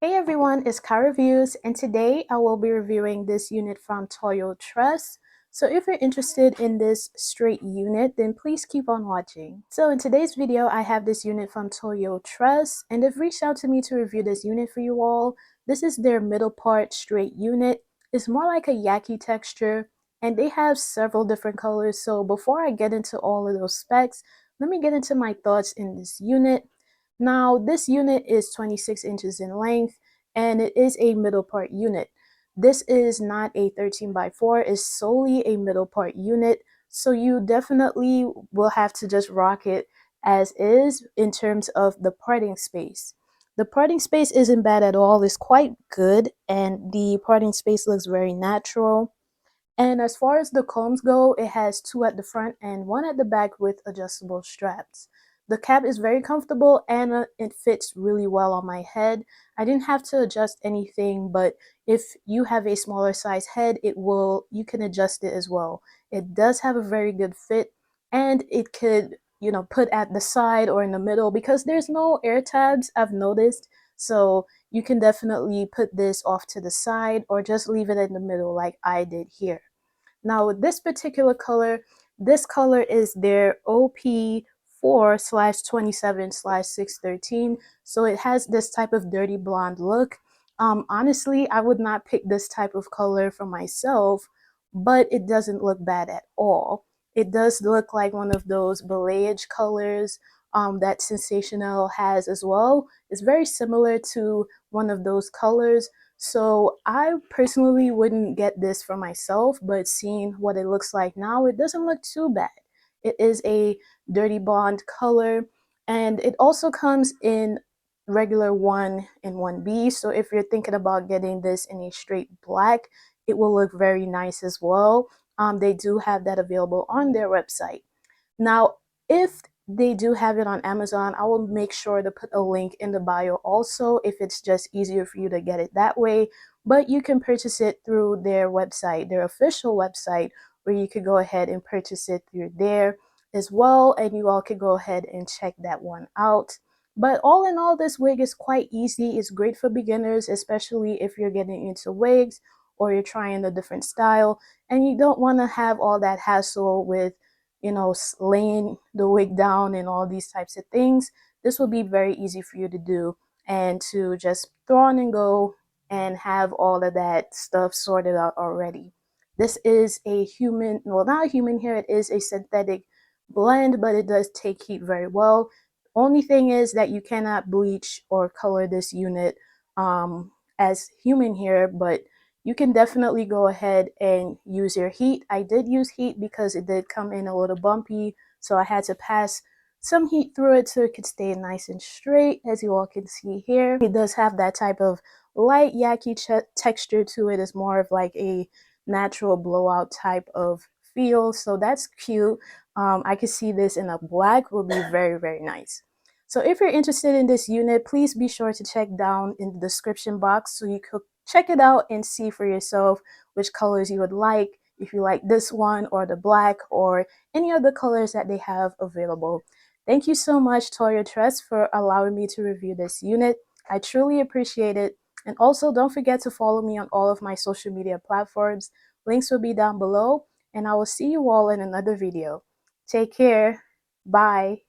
Hey everyone, it's KyReviews, and today I will be reviewing this unit from toyotress. So if you're interested in this straight unit, then please keep on watching. So in today's video, I have this unit from toyotress, and they've reached out to me to review this unit for you all. This is their middle part straight unit. It's more like a Yaki texture, and they have several different colors. So before I get into all of those specs, let me get into my thoughts in this unit. Now, this unit is 26 inches in length, and it is a middle part unit. This is not a 13 by 4, it's solely a middle part unit, so you definitely will have to just rock it as is in terms of the parting space. The parting space isn't bad at all, it's quite good, and the parting space looks very natural. And as far as the combs go, it has 2 at the front and 1 at the back with adjustable straps. The cap is very comfortable and it fits really well on my head. I didn't have to adjust anything, but if you have a smaller size head, you can adjust it as well. It does have a very good fit, and it could, put at the side or in the middle because there's no air tabs, I've noticed. So you can definitely put this off to the side or just leave it in the middle like I did here. Now with this particular color, this color is their OP4/27/613. So it has this type of dirty blonde look. Honestly, I would not pick this type of color for myself, but it doesn't look bad at all. It does look like one of those balayage colors that Sensational has as well. It's very similar to one of those colors. So I personally wouldn't get this for myself, but seeing what it looks like now, it doesn't look too bad. It is a dirty blonde color, and it also comes in regular 1 and 1B. So if you're thinking about getting this in a straight black, it will look very nice as well. They do have that available on their website. Now, if they do have it on Amazon, I will make sure to put a link in the bio also if it's just easier for you to get it that way. But you can purchase it through their website, their official website, where you could go ahead and purchase it through there as well. And you all could go ahead and check that one out. But all in all, this wig is quite easy. It's great for beginners, especially if you're getting into wigs or you're trying a different style and you don't want to have all that hassle with laying the wig down and all these types of things. This will be very easy for you to do and to just throw on and go and have all of that stuff sorted out already. This is a human, well, not a human hair, it is a synthetic blend, but it does take heat very well. Only thing is that you cannot bleach or color this unit as human hair, but you can definitely go ahead and use your heat. I did use heat because it did come in a little bumpy, so I had to pass some heat through it so it could stay nice and straight. As you all can see here, it does have that type of light yaki texture to it. It's more of like a natural blowout type of feel, so that's cute. I could see this in a black will be very, very nice. So if you're interested in this unit, please be sure to check down in the description box so you could check it out and see for yourself which colors you would like, if you like this one or the black or any other colors that they have available. Thank you so much, toyotress, for allowing me to review this unit. I truly appreciate it. And also, don't forget to follow me on all of my social media platforms. Links will be down below, and I will see you all in another video. Take care. Bye.